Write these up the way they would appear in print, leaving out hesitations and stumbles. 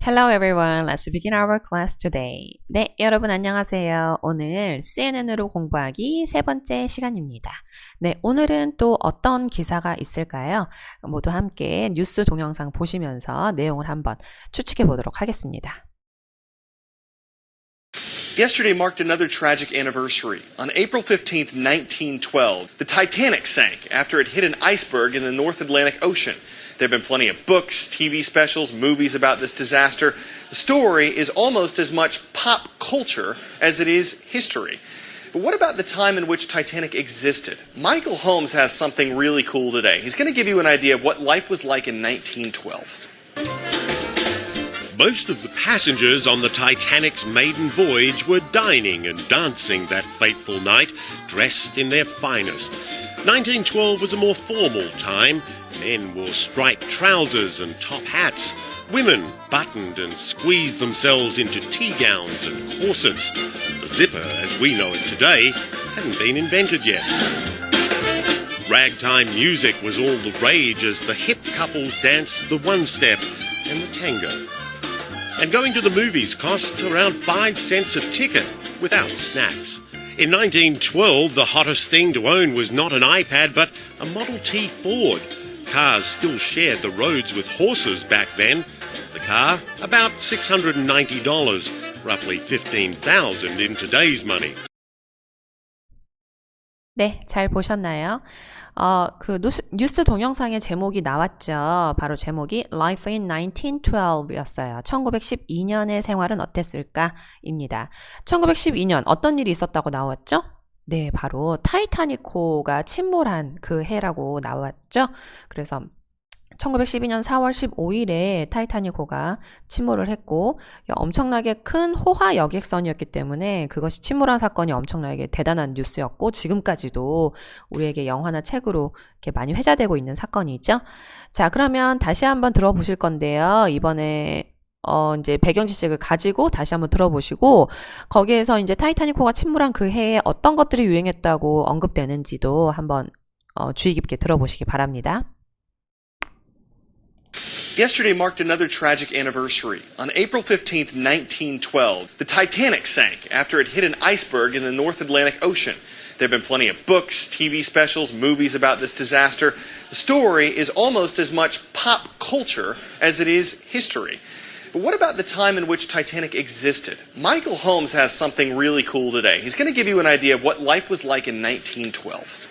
Hello everyone, let's begin our class today. 네, 여러분 안녕하세요. 오늘 CNN으로 공부하기 세 번째 시간입니다. 네, 오늘은 또 어떤 기사가 있을까요? 모두 함께 뉴스 동영상 보시면서 내용을 한번 추측해 보도록 하겠습니다. Yesterday marked another tragic anniversary. On April 15th, 1912, the Titanic sank after it hit an iceberg in the North Atlantic Ocean. There have been plenty of books, TV specials, movies about this disaster. The story is almost as much pop culture as it is history. But what about the time in which Titanic existed? Michael Holmes has something really cool today. He's going to give you an idea of what life was like in 1912. Most of the passengers on the Titanic's maiden voyage were dining and dancing that fateful night, dressed in their finest. 1912 was a more formal time. Men wore striped trousers and top hats. Women buttoned and squeezed themselves into tea gowns and corsets. The zipper, as we know it today, hadn't been invented yet. Ragtime music was all the rage as the hip couples danced the one-step and the tango. And going to the movies cost around 5 cents a ticket without snacks. In 1912, the hottest thing to own was not an iPad, but a Model T Ford. Cars still shared the roads with horses back then. The car, about $690, roughly $15,000 in today's money. 네, 잘 보셨나요? 뉴스 동영상의 제목이 나왔죠. 바로 제목이 Life in 1912였어요. 1912년의 생활은 어땠을까? 입니다. 1912년 어떤 일이 있었다고 나왔죠? 네, 바로 타이타닉호가 침몰한 그 해라고 나왔죠. 그래서 1912년 4월 15일에 타이타닉호가 침몰을 했고 엄청나게 큰 호화 여객선이었기 때문에 그것이 침몰한 사건이 엄청나게 대단한 뉴스였고 지금까지도 우리에게 영화나 책으로 이렇게 많이 회자되고 있는 사건이죠. 자, 그러면 다시 한번 들어보실 건데요. 이번에 이제 배경 지식을 가지고 다시 한번 들어보시고 거기에서 이제 타이타닉호가 침몰한 그 해에 어떤 것들이 유행했다고 언급되는지도 한번 주의 깊게 들어보시기 바랍니다. Yesterday marked another tragic anniversary. On April 15th, 1912, the Titanic sank after it hit an iceberg in the North Atlantic Ocean. There have been plenty of books, TV specials, movies about this disaster. The story is almost as much pop culture as it is history. But what about the time in which Titanic existed? Michael Holmes has something really cool today. He's going to give you an idea of what life was like in 1912.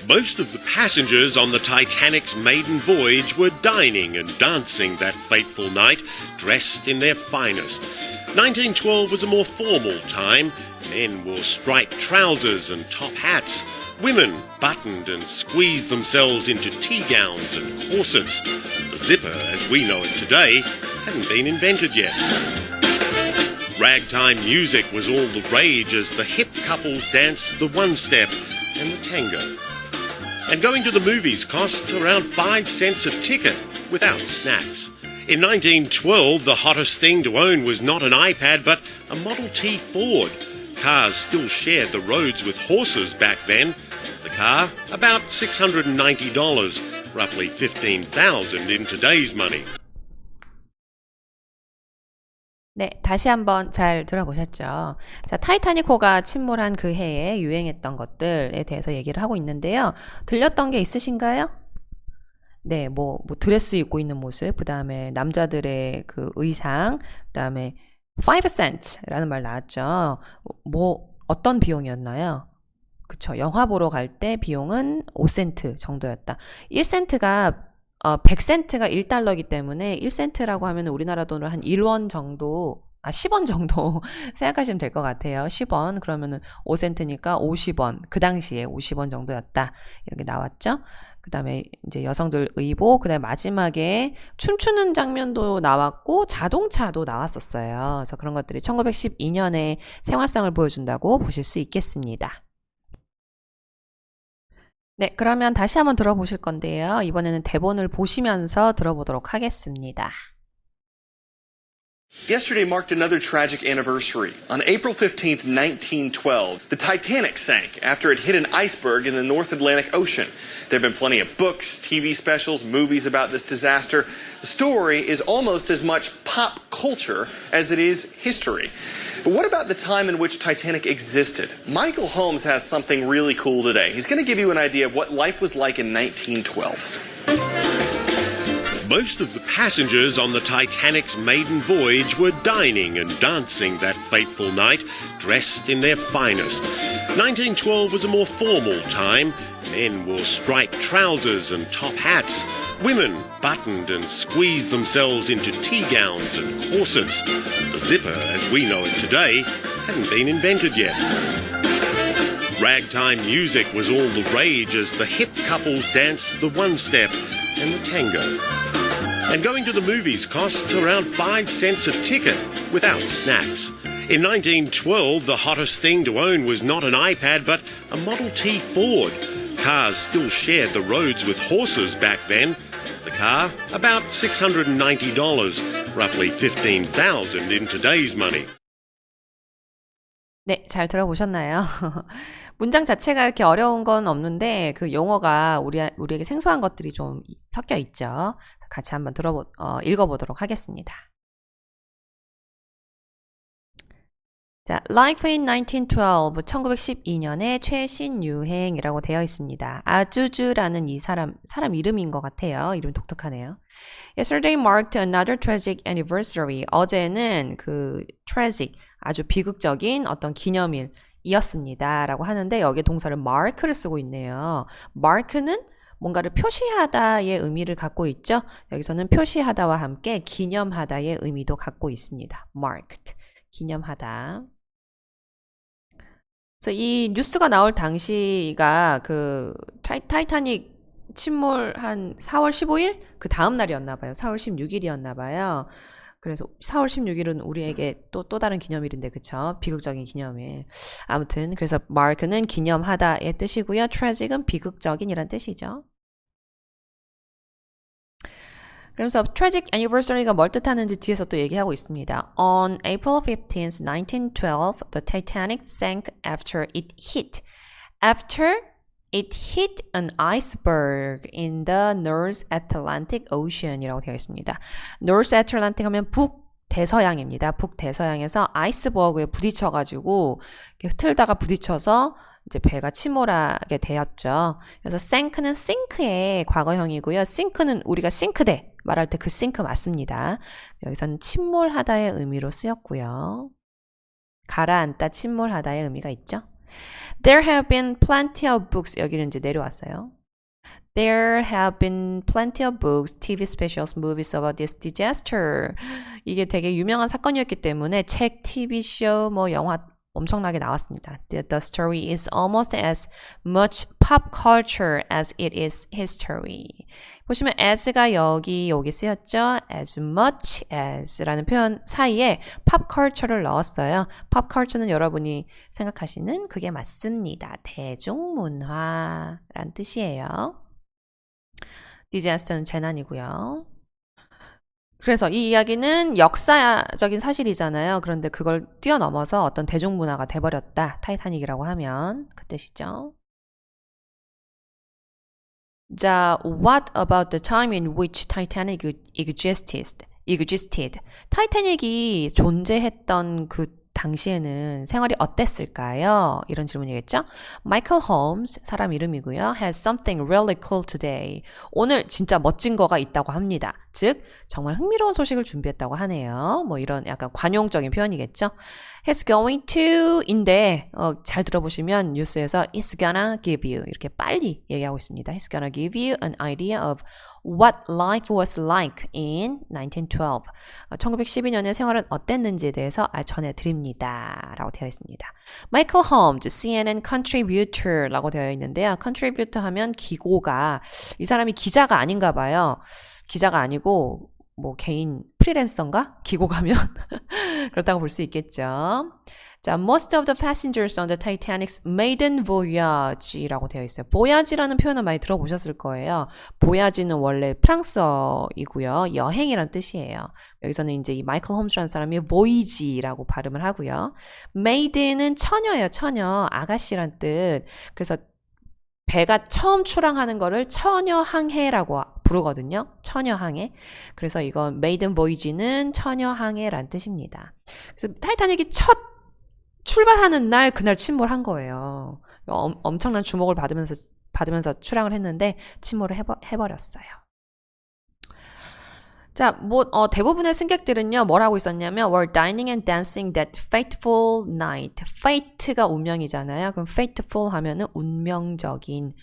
Most of the passengers on the Titanic's maiden voyage were dining and dancing that fateful night, dressed in their finest. 1912 was a more formal time. Men wore striped trousers and top hats. Women buttoned and squeezed themselves into tea gowns and corsets. The zipper, as we know it today, hadn't been invented yet. Ragtime music was all the rage as the hip couples danced the one-step and the tango. And going to the movies cost around 5 cents a ticket without snacks. In 1912, the hottest thing to own was not an iPad, but a Model T Ford. Cars still shared the roads with horses back then. The car, about $690, roughly $15,000 in today's money. 네, 다시 한번 잘 들어보셨죠? 자, 타이타닉호가 침몰한 그 해에 유행했던 것들에 대해서 얘기를 하고 있는데요. 들렸던 게 있으신가요? 네, 뭐 드레스 입고 있는 모습, 그 다음에 남자들의 그 의상, 그 다음에 5cent라는 말 나왔죠. 어떤 비용이었나요? 그쵸, 영화 보러 갈 때 비용은 5센트 정도였다. 1센트가 100센트가 1달러이기 때문에 1센트라고 하면 우리나라 돈으로 한 1원 정도, 10원 정도 생각하시면 될 것 같아요. 10원, 그러면은 5센트니까 50원, 그 당시에 50원 정도였다. 이렇게 나왔죠? 그 다음에 이제 여성들 의복, 그 다음에 마지막에 춤추는 장면도 나왔고, 자동차도 나왔었어요. 그래서 그런 것들이 1912년의 생활상을 보여준다고 보실 수 있겠습니다. 네, 그러면 다시 한번 들어보실 건데요. 이번에는 대본을 보시면서 들어보도록 하겠습니다. Yesterday marked another tragic anniversary. On April 15th, 1912, the Titanic sank after it hit an iceberg in the North Atlantic Ocean. There have been plenty of books, TV specials, movies about this disaster. The story is almost as much pop culture as it is history. But what about the time in which Titanic existed? Michael Holmes has something really cool today. He's going to give you an idea of what life was like in 1912. Most of the passengers on the Titanic's maiden voyage were dining and dancing that fateful night, dressed in their finest. 1912 was a more formal time. Men wore striped trousers and top hats. Women buttoned and squeezed themselves into tea gowns and corsets. The zipper, as we know it today, hadn't been invented yet. Ragtime music was all the rage as the hip couples danced the one-step and the tango. And going to the movies cost around 5 cents a ticket without snacks. In 1912, the hottest thing to own was not an iPad, but a Model T Ford. Cars still shared the roads with horses back then. The car, about $690, roughly $15,000 in today's money. 네, 잘 들어보셨나요? 문장 자체가 이렇게 어려운 건 없는데 그 용어가 우리에게 생소한 것들이 좀 섞여 있죠. 같이 한번 읽어보도록 하겠습니다. 자, Life in 1912, 1912년의 최신 유행이라고 되어 있습니다. 아주주라는 이 사람 이름인 것 같아요. 이름 독특하네요. Yesterday marked another tragic anniversary. 어제는 그 tragic, 아주 비극적인 어떤 기념일이었습니다. 라고 하는데 여기에 동사를 mark를 쓰고 있네요. mark는 뭔가를 표시하다의 의미를 갖고 있죠. 여기서는 표시하다와 함께 기념하다의 의미도 갖고 있습니다. marked. 기념하다. 그래서 이 뉴스가 나올 당시가 그 타이타닉 침몰한 4월 15일? 그 다음 날이었나 봐요. 4월 16일이었나 봐요. 그래서 4월 16일은 우리에게 또 다른 기념일인데 그쵸? 비극적인 기념일. 아무튼 그래서 mark는 기념하다의 뜻이고요. tragic은 비극적인이란 뜻이죠. 그래서 tragic anniversary가 뭘 뜻하는지 뒤에서 또 얘기하고 있습니다. On April 15th, 1912, the Titanic sank after it hit an iceberg in the North Atlantic Ocean이라고 되어 있습니다. North Atlantic 하면 북대서양입니다. 북대서양에서 아이스버그에 부딪혀가지고 흐틀다가 부딪혀서 이제 배가 침몰하게 되었죠. 그래서 sink는 sink의 과거형이고요. sink는 우리가 싱크대 말할 때 그 sink 맞습니다. 여기서는 침몰하다의 의미로 쓰였고요. 가라앉다, 침몰하다의 의미가 있죠. There have been plenty of books. 여기는 이제 내려왔어요. There have been plenty of books, TV specials, movies about this disaster. 이게 되게 유명한 사건이었기 때문에 책, TV쇼, 뭐 영화 엄청나게 나왔습니다. The story is almost as much pop culture as it is history. 보시면 as가 여기 쓰였죠. As much as라는 표현 사이에 pop culture를 넣었어요. pop culture는 여러분이 생각하시는 그게 맞습니다. 대중문화란 뜻이에요. disaster는 재난이고요. 그래서 이 이야기는 역사적인 사실이잖아요. 그런데 그걸 뛰어넘어서 어떤 대중문화가 돼버렸다. 타이타닉이라고 하면 그 뜻이죠. 자, what about the time in which Titanic existed? 타이타닉이 존재했던 그 당시에는 생활이 어땠을까요? 이런 질문이겠죠? Michael Holmes, 사람 이름이고요. has something really cool today. 오늘 진짜 멋진 거가 있다고 합니다. 즉, 정말 흥미로운 소식을 준비했다고 하네요. 뭐 이런 약간 관용적인 표현이겠죠? He's going to 인데 잘 들어보시면 뉴스에서 is gonna give you 이렇게 빨리 얘기하고 있습니다. He's gonna give you an idea of what life was like in 1912. 1912년의 생활은 어땠는지에 대해서 전해드립니다. 라고 되어 있습니다. Michael Holmes, CNN contributor라고 되어 있는데요. contributor 하면 기고가 이 사람이 기자가 아닌가 봐요. 기자가 아니고 뭐 개인 프리랜서인가? 기고가면 그렇다고 볼 수 있겠죠. 자, most of the passengers on the Titanic's maiden voyage라고 되어 있어요. voyage라는 표현을 많이 들어보셨을 거예요. voyage는 원래 프랑스어이고요. 여행이란 뜻이에요. 여기서는 이제 이 마이클 홈즈라는 사람이 voyage라고 발음을 하고요. maiden은 처녀예요. 처녀, 아가씨란 뜻. 그래서 배가 처음 출항하는 거를 처녀항해라고 부르거든요. 처녀항해. 그래서 이건 maiden voyage는 처녀항해란 뜻입니다. 그래서 타이타닉이 첫 출발하는 날 그날 침몰한 거예요. 엄청난 주목을 받으면서 출항을 했는데 침몰을 해버렸어요. 자, 대부분의 승객들은요, 뭘 하고 있었냐면, were dining and dancing that fateful night. fate가 운명이잖아요. 그럼 fateful 하면은 운명적인,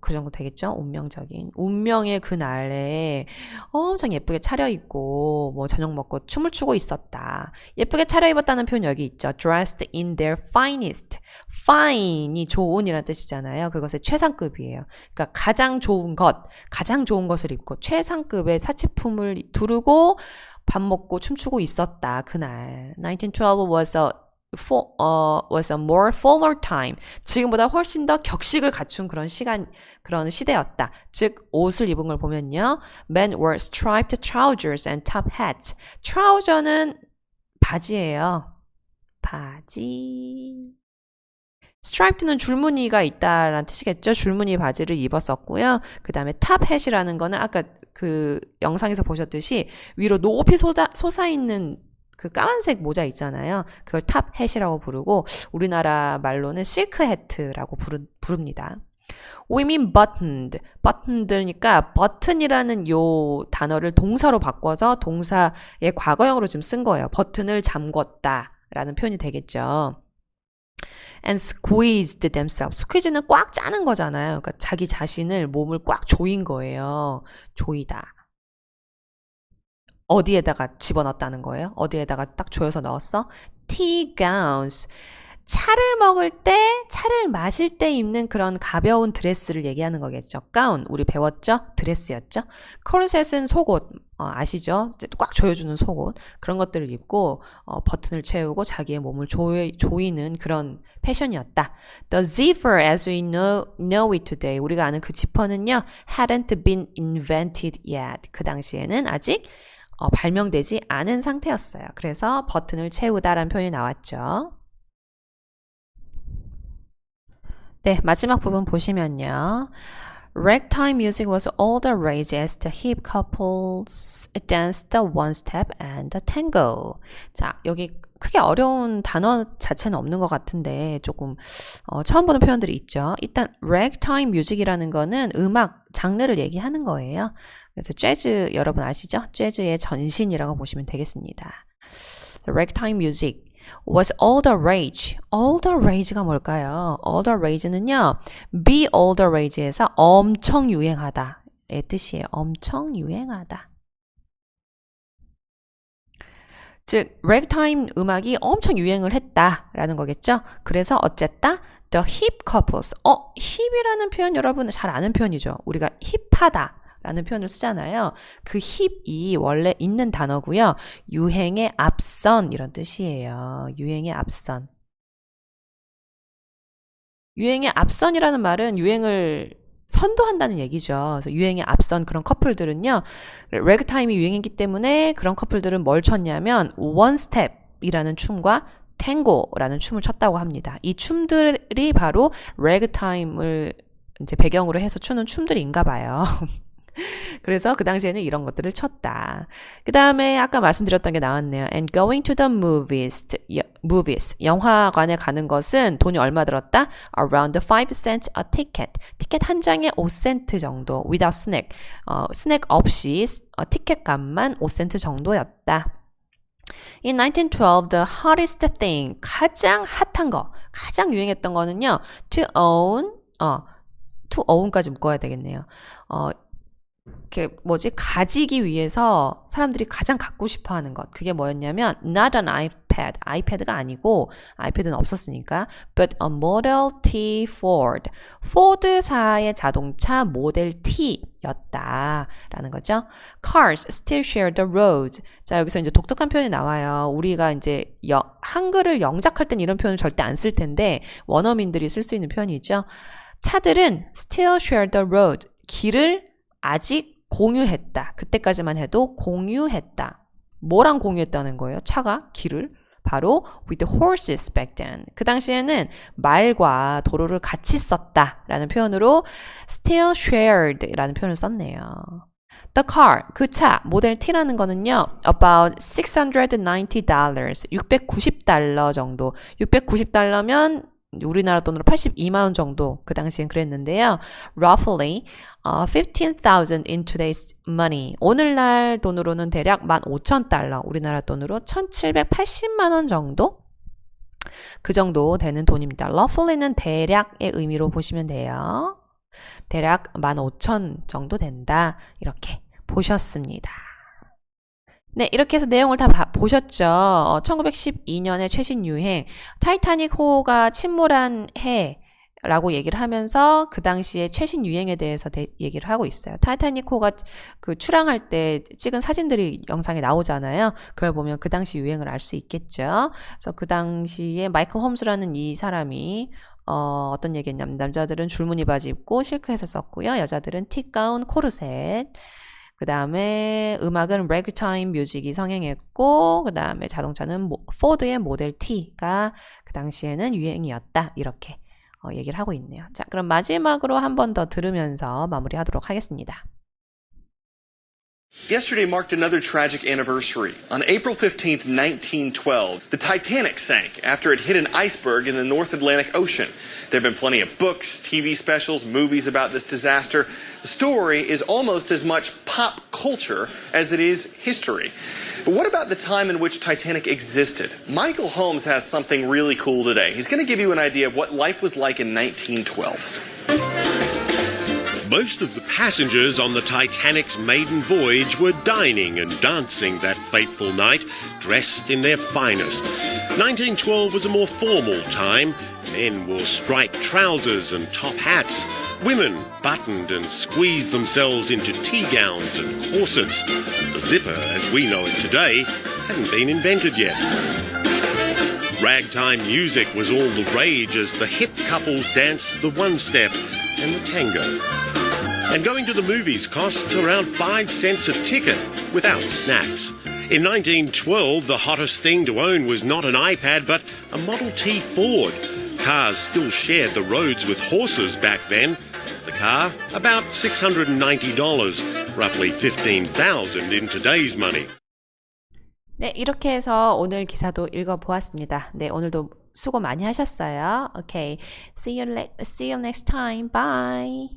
그 정도 되겠죠? 운명적인. 운명의 그날에 엄청 예쁘게 차려입고, 저녁 먹고 춤을 추고 있었다. 예쁘게 차려입었다는 표현 여기 있죠. dressed in their finest. fine이 좋은이라는 뜻이잖아요. 그것의 최상급이에요. 그러니까 가장 좋은 것을 입고 최상급의 사치품을 두르고 밥 먹고 춤추고 있었다. 그날. 1912 was a more formal time. 지금보다 훨씬 더 격식을 갖춘 그런 시대였다. 즉, 옷을 입은 걸 보면요. Men wore striped trousers and top hats. 트라우저는 바지예요. 바지. 스트라이프는 줄무늬가 있다라는 뜻이겠죠. 줄무늬 바지를 입었었고요. 그 다음에 탑햇이라는 거는 아까 그 영상에서 보셨듯이 위로 높이 솟아있는 그 까만색 모자 있잖아요. 그걸 탑햇이라고 부르고 우리나라 말로는 실크 해트라고 부릅니다. We mean buttoned. buttoned니까 button이라는 요 단어를 동사로 바꿔서 동사의 과거형으로 좀 쓴 거예요. 버튼을 잠궜다 라는 표현이 되겠죠. And squeezed themselves. 스퀴즈는 꽉 짜는 거잖아요. 그러니까 자기 자신을 몸을 꽉 조인 거예요. 조이다. 어디에다가 집어넣었다는 거예요? 어디에다가 딱 조여서 넣었어? tea gowns. 차를 마실 때 입는 그런 가벼운 드레스를 얘기하는 거겠죠. 가운, 우리 배웠죠? 드레스였죠? 코르셋은 속옷, 아시죠? 꽉 조여주는 속옷. 그런 것들을 입고, 버튼을 채우고 자기의 몸을 조이는 그런 패션이었다. The zipper as we know it today. 우리가 아는 그 지퍼는요, hadn't been invented yet. 그 당시에는 아직 발명되지 않은 상태였어요. 그래서 버튼을 채우다라는 표현이 나왔죠. 네, 마지막 부분 보시면요. Ragtime music was all the rage as the hip couples danced the one step and the tango. 자, 여기 크게 어려운 단어 자체는 없는 것 같은데 조금 처음 보는 표현들이 있죠. 일단 ragtime music이라는 거는 음악 장르를 얘기하는 거예요. 그래서 재즈 여러분 아시죠? 재즈의 전신이라고 보시면 되겠습니다. The ragtime music was all the rage. all the rage가 뭘까요? all the rage는요. be all the rage에서 엄청 유행하다의 뜻이에요. 엄청 유행하다. 즉, ragtime 음악이 엄청 유행을 했다라는 거겠죠? 그래서 어쨌다? The hip couples. 힙이라는 표현 여러분 잘 아는 표현이죠. 우리가 힙하다. 라는 표현을 쓰잖아요. 그 힙이 원래 있는 단어고요. 유행의 앞선 이런 뜻이에요. 유행의 앞선. 유행의 앞선이라는 말은 유행을 선도한다는 얘기죠. 그래서 유행에 앞선 그런 커플들은요. 레그타임이 유행했기 때문에 그런 커플들은 뭘 췄냐면 원스텝이라는 춤과 탱고라는 춤을 췄다고 합니다. 이 춤들이 바로 레그타임을 이제 배경으로 해서 추는 춤들인가 봐요. 그래서 그 당시에는 이런 것들을 쳤다. 그 다음에 아까 말씀드렸던 게 나왔네요. And going to the movies. 영화관에 가는 것은 돈이 얼마 들었다? Around 5 cents a ticket. 티켓 한 장에 5센트 정도. Without snack. 스낵 없이 티켓 값만 5센트 정도였다. In 1912, the hottest thing. 가장 핫한 거. 가장 유행했던 거는요. To own까지 묶어야 되겠네요. 가지기 위해서 사람들이 가장 갖고 싶어 하는 것. 그게 뭐였냐면, not an iPad. iPad가 아니고 iPad은 없었으니까. But a Model T Ford. 포드사의 자동차 모델 T였다. 라는 거죠. Cars still share the roads. 자, 여기서 이제 독특한 표현이 나와요. 우리가 이제 한글을 영작할 땐 이런 표현을 절대 안 쓸 텐데 원어민들이 쓸 수 있는 표현이죠. 차들은 still share the road. 길을 아직 공유했다. 그때까지만 해도 공유했다. 뭐랑 공유했다는 거예요? 차가 길을 바로 with the horses back then. 그 당시에는 말과 도로를 같이 썼다라는 표현으로 still shared라는 표현을 썼네요. The car, 그 차, 모델 T라는 거는요, about $690, $690 정도. $690면 우리나라 돈으로 82만 원 정도 그 당시엔 그랬는데요. Roughly 15,000 in today's money. 오늘날 돈으로는 대략 15,000달러, 우리나라 돈으로 1,780만 원 정도? 그 정도 되는 돈입니다. Roughly는 대략의 의미로 보시면 돼요. 대략 15,000 정도 된다. 이렇게 보셨습니다. 네, 이렇게 해서 내용을 다 보셨죠? 1912년의 최신 유행, 타이타닉호가 침몰한 해라고 얘기를 하면서 그 당시에 최신 유행에 대해서 얘기를 하고 있어요. 타이타닉호가 그 출항할 때 찍은 사진들이 영상에 나오잖아요. 그걸 보면 그 당시 유행을 알 수 있겠죠. 그래서 그 당시에 마이클 홈스라는 이 사람이 어떤 얘기했냐면 남자들은 줄무늬 바지 입고 실크햇을 썼고요. 여자들은 틱가운, 코르셋. 그 다음에 음악은 래그타임 뮤직이 성행했고 그 다음에 자동차는 포드의 모델 T가 그 당시에는 유행이었다. 이렇게 얘기를 하고 있네요. 자, 그럼 마지막으로 한 번 더 들으면서 마무리하도록 하겠습니다. Yesterday marked another tragic anniversary. On April 15th, 1912, the Titanic sank after it hit an iceberg in the North Atlantic Ocean. There have been plenty of books, TV specials, movies about this disaster. The story is almost as much pop culture as it is history. But what about the time in which Titanic existed? Michael Holmes has something really cool today. He's going to give you an idea of what life was like in 1912. Most of the passengers on the Titanic's maiden voyage were dining and dancing that fateful night, dressed in their finest. 1912 was a more formal time. Men wore striped trousers and top hats. Women buttoned and squeezed themselves into tea gowns and corsets. The zipper, as we know it today, hadn't been invented yet. Ragtime music was all the rage as the hip couples danced the one-step and the tango. And going to the movies cost around 5 cents a ticket without snacks. In 1912, the hottest thing to own was not an iPad, but a Model T Ford. Cars still shared the roads with horses back then. The car, about $690, roughly $15,000 in today's money. 네, 이렇게 해서 오늘 기사도 읽어보았습니다. 네, 오늘도 수고 많이 하셨어요. Okay, see you next time. Bye.